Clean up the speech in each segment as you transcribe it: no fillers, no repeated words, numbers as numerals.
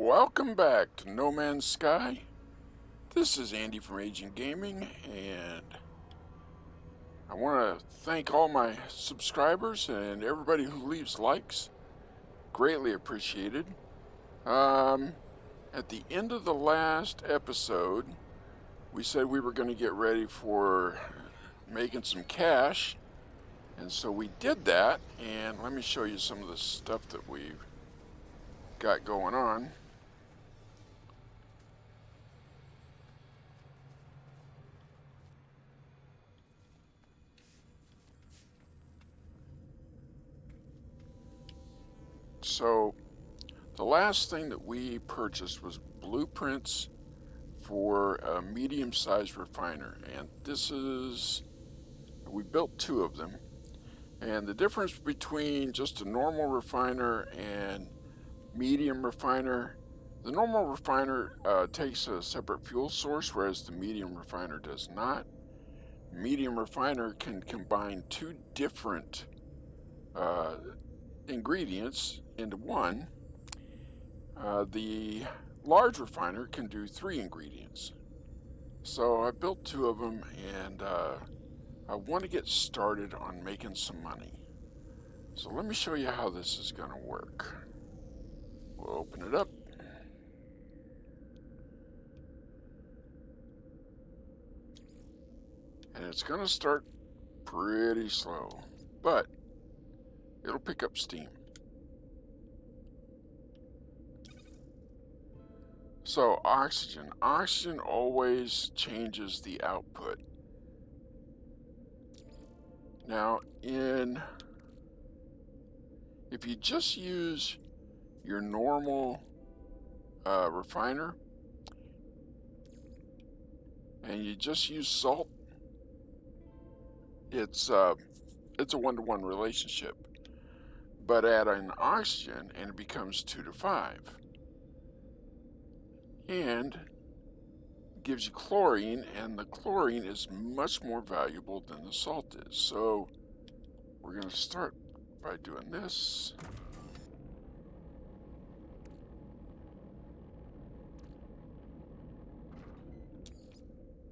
Welcome back to No Man's Sky. This is Andy from Agent Gaming, and I want to thank all my subscribers and everybody who leaves likes. Greatly appreciated. At the end of the last episode, we said we were going to get ready for making some cash, and so we did that. And let me show you some of the stuff that we've got going on. So the last thing that we purchased was blueprints for a medium-sized refiner, and we built two of them. And the difference between just a normal refiner and medium refiner, the normal refiner takes a separate fuel source, whereas the medium refiner does not. Medium refiner can combine two different ingredients into one. The large refiner can do three ingredients. So I built two of them, and I want to get started on making some money. So let me show you how this is going to work. We'll open it up. And it's going to start pretty slow, but it'll pick up steam. So oxygen. Oxygen always changes the output. Now, if you just use your normal refiner and you just use salt, it's a one-to-one relationship. But add an oxygen and it becomes 2 to 5. And gives you chlorine, and the chlorine is much more valuable than the salt is. So we're going to start by doing this.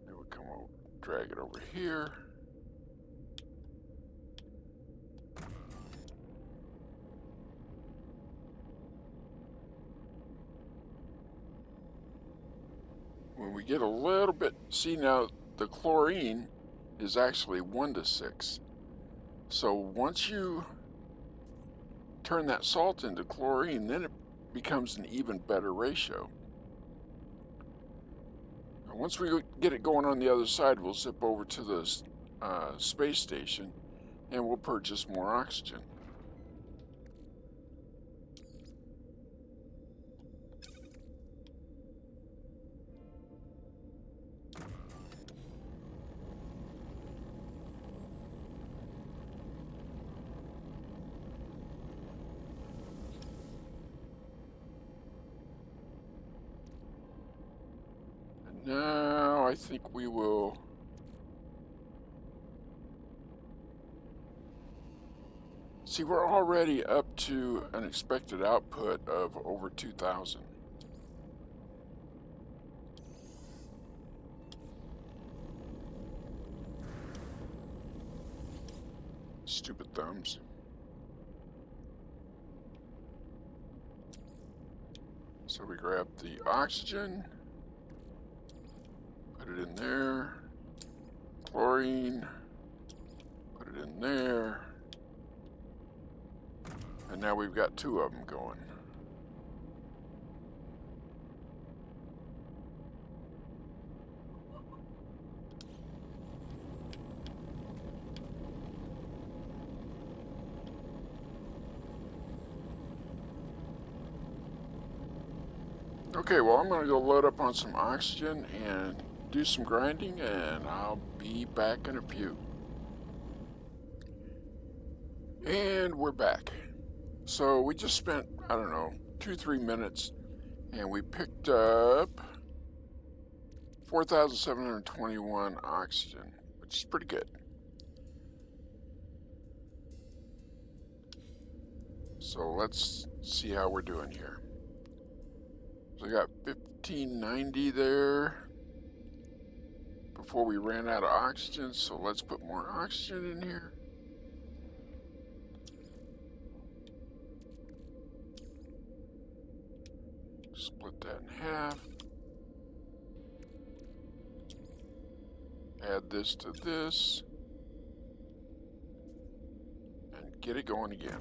Then we come over, drag it over here. When we get a little bit, see now the chlorine is actually 1 to 6. So once you turn that salt into chlorine, then it becomes an even better ratio. And once we get it going on the other side, we'll zip over to the space station and we'll purchase more oxygen. Now I think we will see, we're already up to an expected output of over 2,000. Stupid thumbs. So we grab the oxygen, put it in there, chlorine, put it in there, and now we've got two of them going. Okay, well, I'm going to go load up on some oxygen and do some grinding, and I'll be back in a few. And we're back. So we just spent, I don't know, 2-3 minutes, and we picked up 4,721 oxygen, which is pretty good. So let's see how we're doing here. So I got 1590 there before we ran out of oxygen, so let's put more oxygen in here. Split that in half. Add this to this. And get it going again.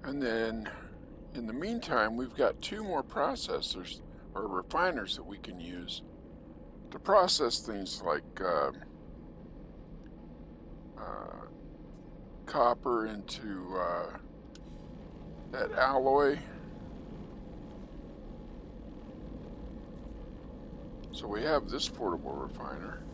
And then, in the meantime, we've got 2 more processors, or refiners, that we can use to process things like copper into that alloy. So we have this portable refiner.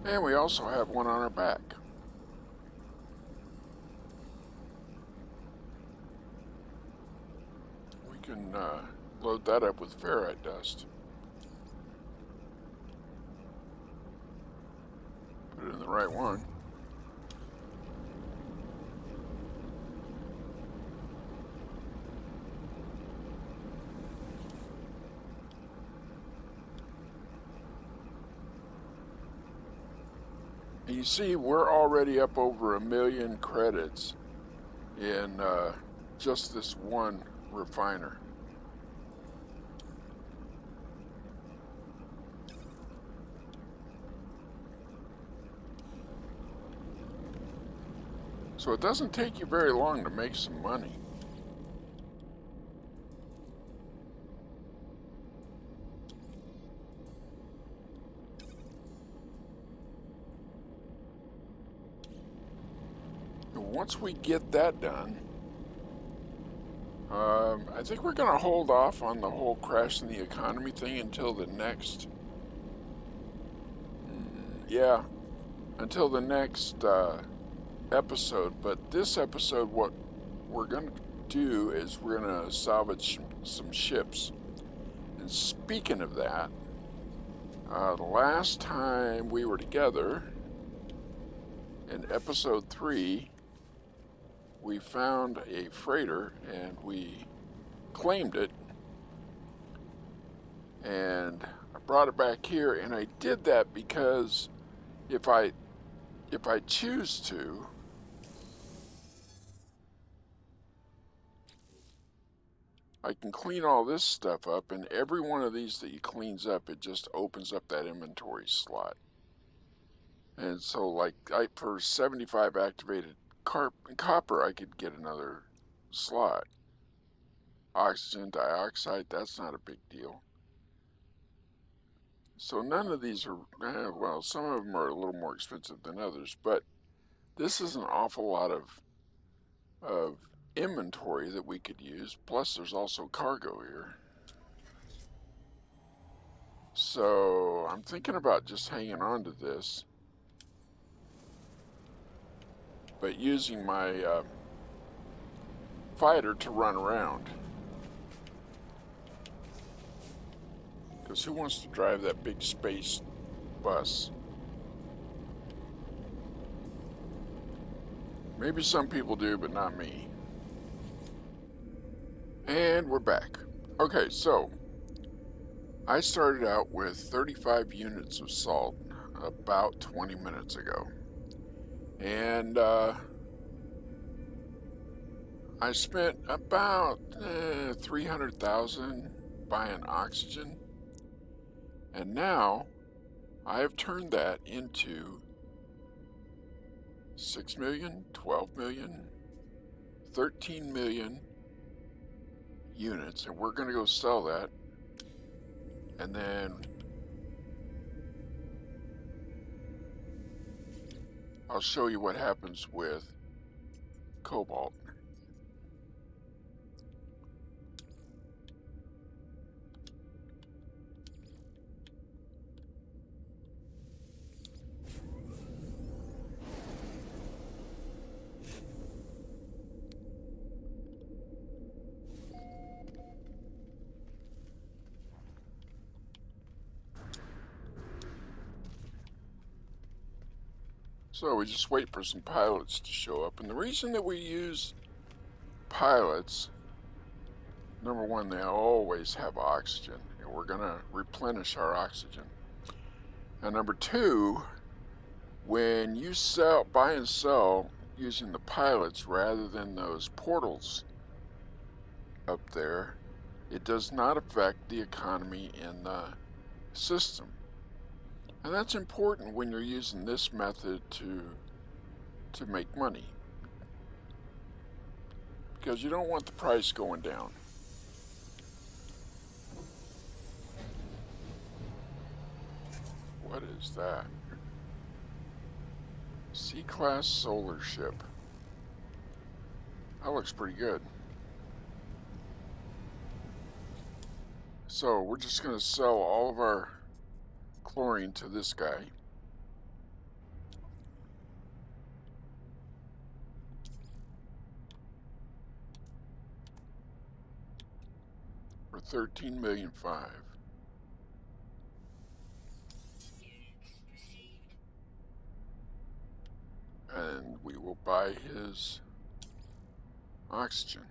And we also have one on our back. We can load that up with ferrite dust. Put it in the right one. And you see, we're already up over 1 million credits in just this one refiner. So it doesn't take you very long to make some money. Once we get that done, I think we're going to hold off on the whole crash in the economy thing until the next, until the next episode. But this episode, what we're going to do is we're going to salvage some ships. And speaking of that, the last time we were together, in episode 3, we found a freighter and we claimed it, and I brought it back here, and I did that because if I choose to, I can clean all this stuff up, and every one of these that you cleans up, it just opens up that inventory slot. And so, like, for 75 activated copper, I could get another slot. Oxygen dioxide, that's not a big deal. So none of these are, well, some of them are a little more expensive than others, but this is an awful lot of inventory that we could use. Plus, there's also cargo here. So I'm thinking about just hanging on to this, but using my fighter to run around. Because who wants to drive that big space bus? Maybe some people do, but not me. And we're back. Okay, so I started out with 35 units of salt about 20 minutes ago. And I spent about 300,000 buying oxygen, and now I have turned that into 6 million, 12 million, 13 million units, and we're going to go sell that, and then I'll show you what happens with cobalt. So we just wait for some pilots to show up, and the reason that we use pilots, number one, they always have oxygen, and we're going to replenish our oxygen. And number two, when you buy and sell using the pilots rather than those portals up there, it does not affect the economy in the system. And that's important when you're using this method to make money, because you don't want the price going down. What is that? C-class solar ship. That looks pretty good. So we're just going to sell all of our chlorine to this guy. For 13,500,000. And we will buy his oxygen.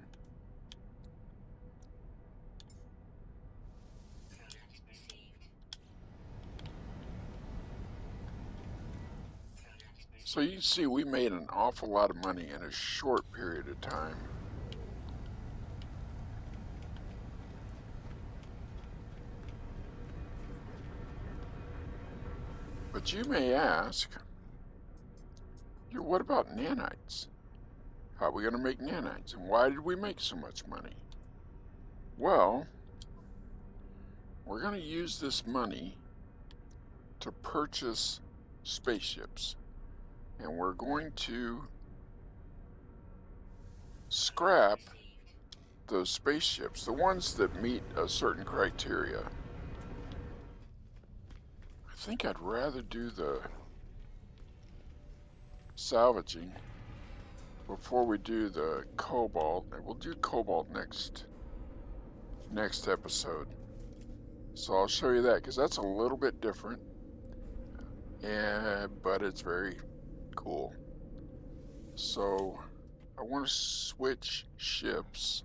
So you can see we made an awful lot of money in a short period of time. But you may ask, what about nanites? How are we going to make nanites? And why did we make so much money? Well, we're going to use this money to purchase spaceships. And we're going to scrap those spaceships, the ones that meet a certain criteria. I think I'd rather do the salvaging before we do the cobalt. And we'll do cobalt next episode. So I'll show you that, because that's a little bit different, but it's very cool. So I want to switch ships.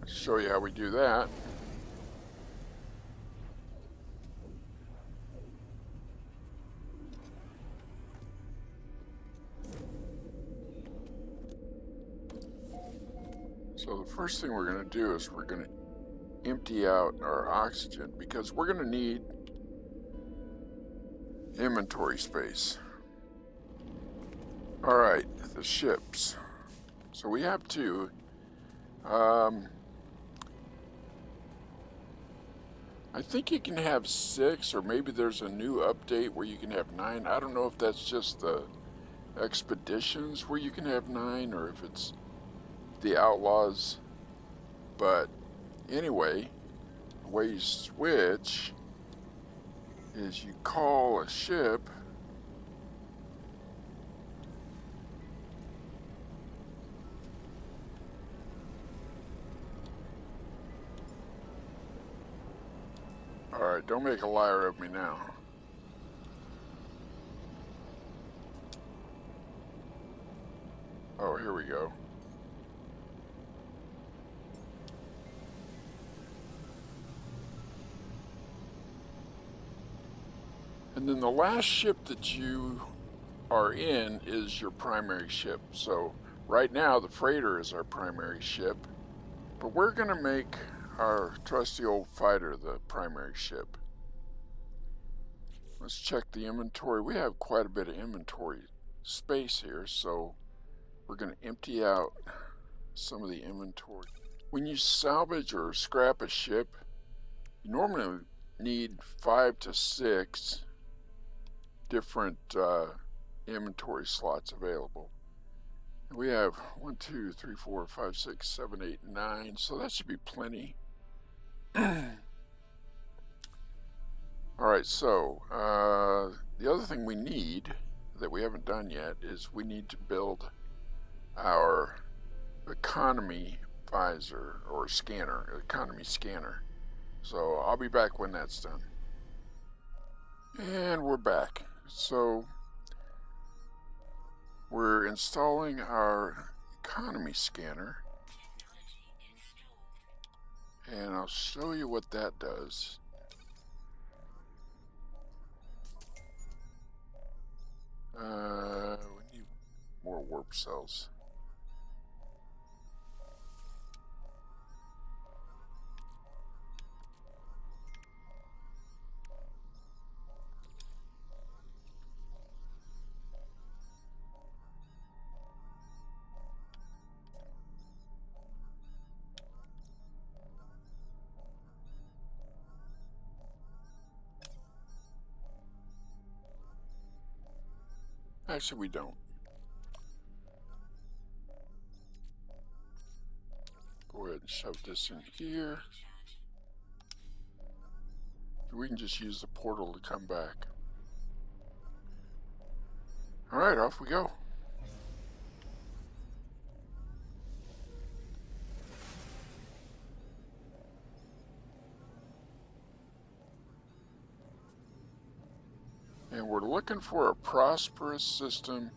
Show you how we do that. So the first thing we're going to do is we're going to empty out our oxygen, because we're going to need inventory space. All right, the ships. So we have two. I think you can have 6, or maybe there's a new update where you can have 9. I don't know if that's just the expeditions where you can have 9, or if it's the outlaws. But anyway, the way you switch is you call a ship, alright, don't make a liar of me now. Oh, here we go. And then the last ship that you are in is your primary ship. So right now the freighter is our primary ship, but we're going to make our trusty old fighter the primary ship. Let's check the inventory. We have quite a bit of inventory space here, so we're going to empty out some of the inventory. When you salvage or scrap a ship, you normally need 5 to 6 different inventory slots available. And we have 1, 2, 3, 4, 5, 6, 7, 8, 9, so that should be plenty. Alright, so the other thing we need that we haven't done yet is we need to build our economy visor or scanner, economy scanner. So I'll be back when that's done. And we're back. So we're installing our economy scanner, and I'll show you what that does. We need more warp cells. Actually, we don't. Go ahead and shove this in here. We can just use the portal to come back. Alright, off we go. And we're looking for a prosperous system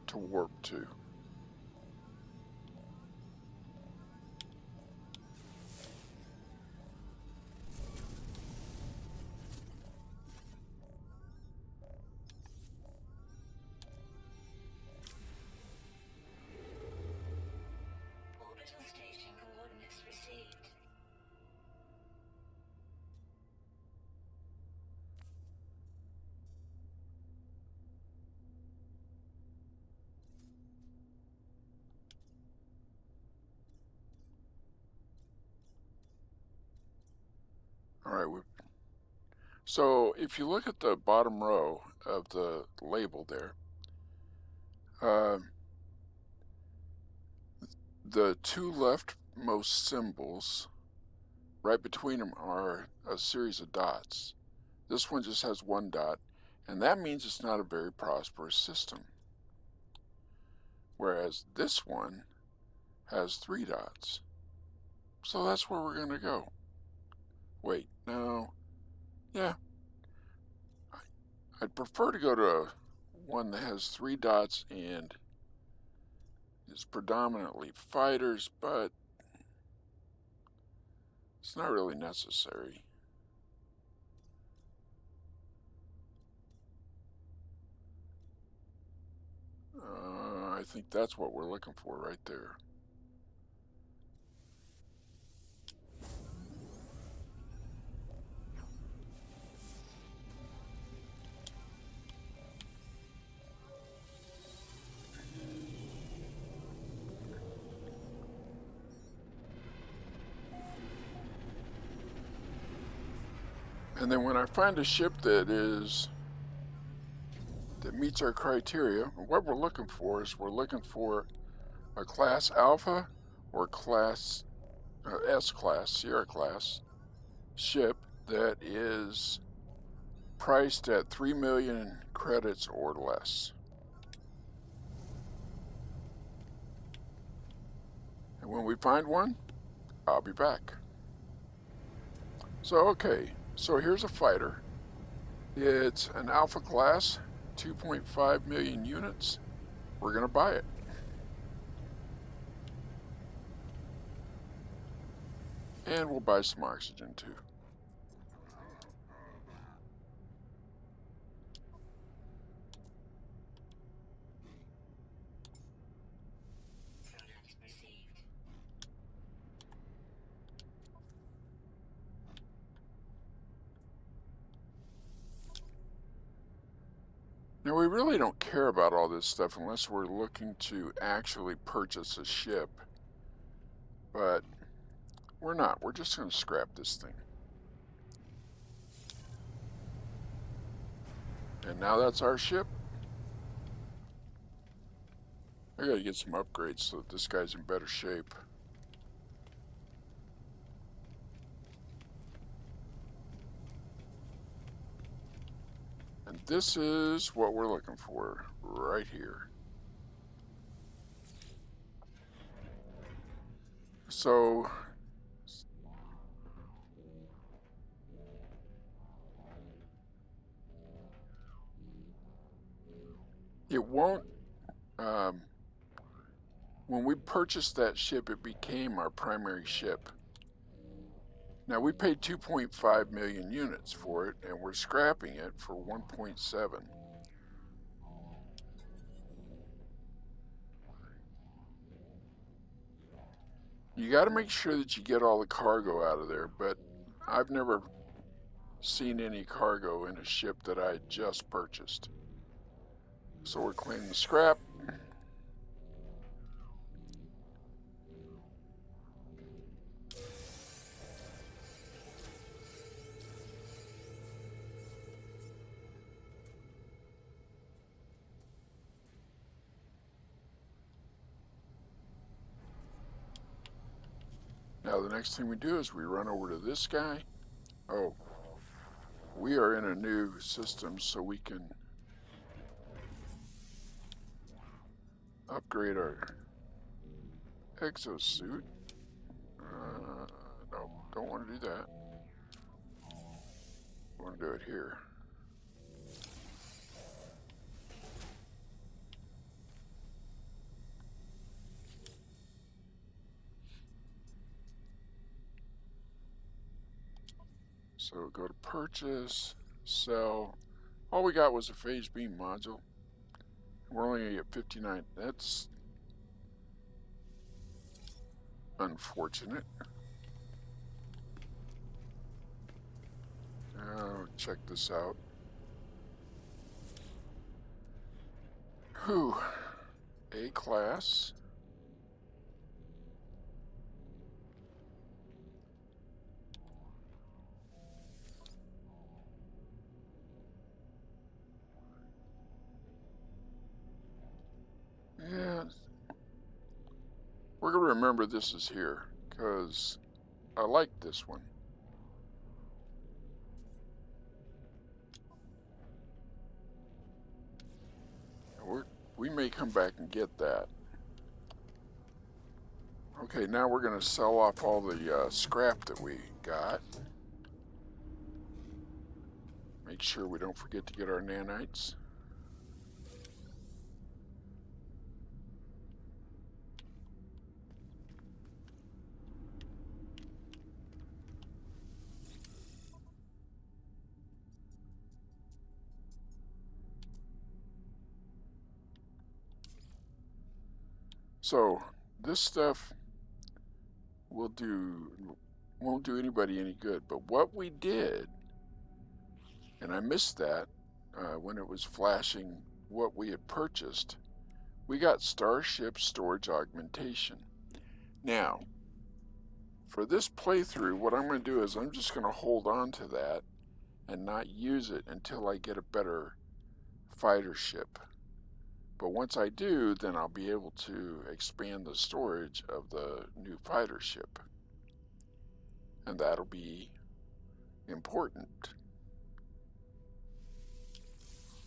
to warp to. Orbital station coordinates received. Alright, so if you look at the bottom row of the label there, the two leftmost symbols, right between them are a series of dots. This one just has one dot, and that means it's not a very prosperous system. Whereas this one has 3 dots. So that's where we're going to go. Wait, no. Yeah. I'd prefer to go to one that has 3 dots and is predominantly fighters, but it's not really necessary. I think that's what we're looking for right there. And then when I find a ship that meets our criteria, what we're looking for is we're looking for a class Alpha or class S-class, Sierra class ship that is priced at 3 million credits or less. And when we find one, I'll be back. So here's a fighter. It's an Alpha class, 2.5 million units. We're gonna buy it. And we'll buy some oxygen too. Now, we really don't care about all this stuff unless we're looking to actually purchase a ship, but we're not. We're just going to scrap this thing. And now that's our ship. I gotta get some upgrades so that this guy's in better shape. And this is what we're looking for right here. So it won't, when we purchased that ship, it became our primary ship. Now, we paid 2.5 million units for it, and we're scrapping it for 1.7. You got to make sure that you get all the cargo out of there, but I've never seen any cargo in a ship that I just purchased. So we're cleaning the scrap. Now the next thing we do is we run over to this guy. Oh, we are in a new system, so we can upgrade our exosuit. No, don't want to do that. I want to do it here. So go to purchase, sell. All we got was a phase beam module. We're only going to get 59. That's unfortunate. Now check this out. Whew. A class. Yeah, we're going to remember this is here because I like this one. We may come back and get that. Okay, now we're going to sell off all the scrap that we got. Make sure we don't forget to get our nanites. So this stuff won't do anybody any good. But what we did, and I missed that when it was flashing what we had purchased, we got Starship Storage Augmentation. Now, for this playthrough, what I'm going to do is I'm just going to hold on to that and not use it until I get a better fighter ship. But once I do, then I'll be able to expand the storage of the new fighter ship. And that'll be important.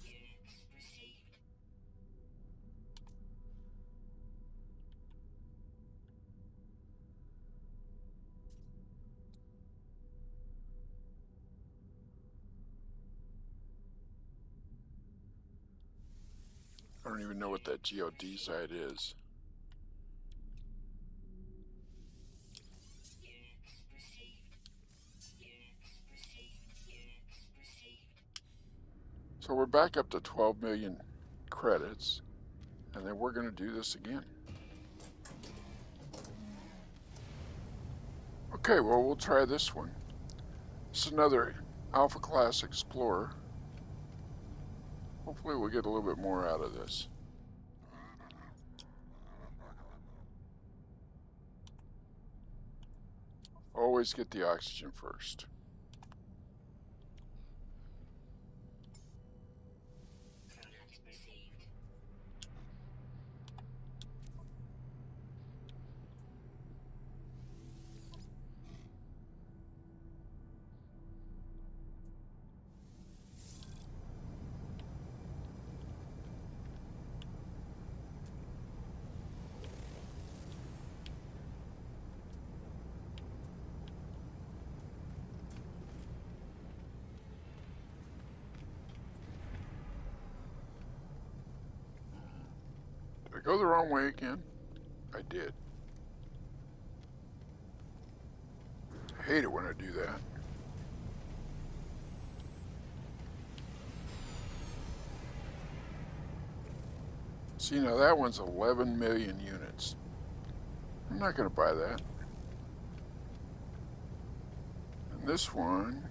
Units received. I don't even know what that GOD site is. Units received. Units received. Units received. So we're back up to 12 million credits, and then we're going to do this again. Okay, well, we'll try this one. It's another Alpha Class Explorer. Hopefully we'll get a little bit more out of this. Always get the oxygen first. Command received. Did I go the wrong way again? I did. I hate it when I do that. See, now that one's 11 million units. I'm not going to buy that. And this one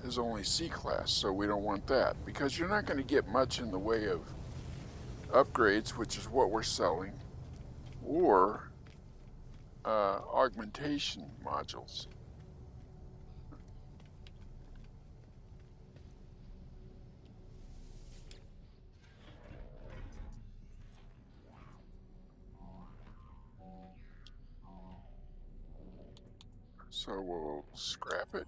is only C-class, so we don't want that, because you're not going to get much in the way of upgrades, which is what we're selling, or augmentation modules. So we'll scrap it.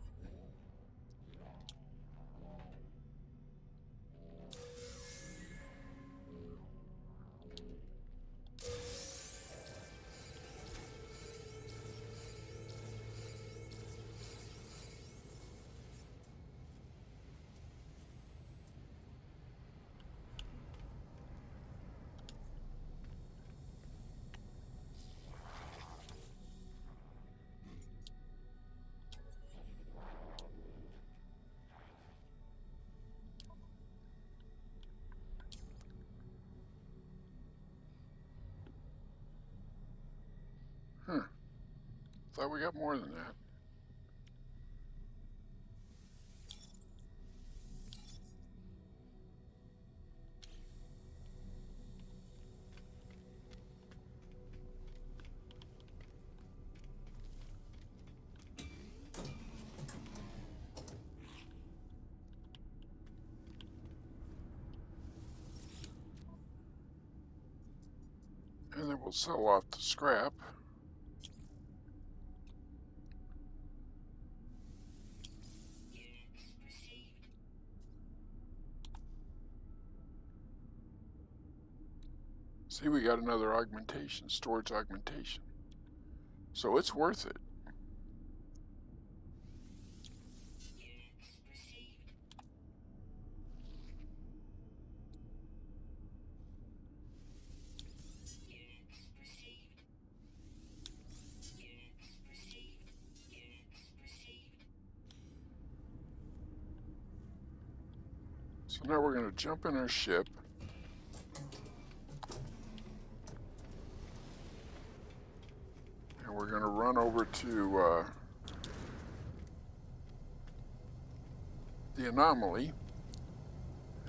Thought we got more than that. And then we'll sell off the scrap. Units received. See, we got another augmentation, storage augmentation. So it's worth it. Units received. Units received. Units received. Units received. So now we're going to jump in our ship. And we're going to run over to the anomaly.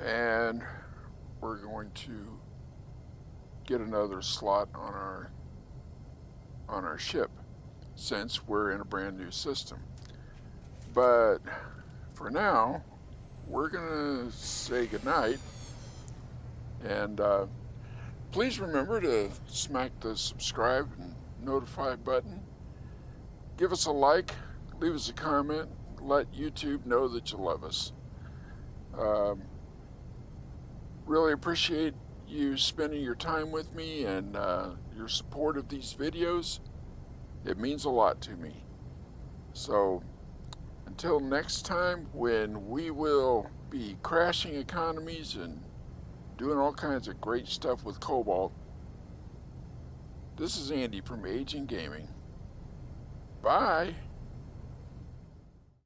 And we're going to get another slot on our ship, since we're in a brand new system. But for now, we're gonna say goodnight, and please remember to smack the subscribe and notify button. Give us a like, leave us a comment, let YouTube know that you love us. Really appreciate you spending your time with me and your support of these videos. It means a lot to me. So until next time, when we will be crashing economies and doing all kinds of great stuff with Cobalt, this is Andy from Aging Gaming. Bye.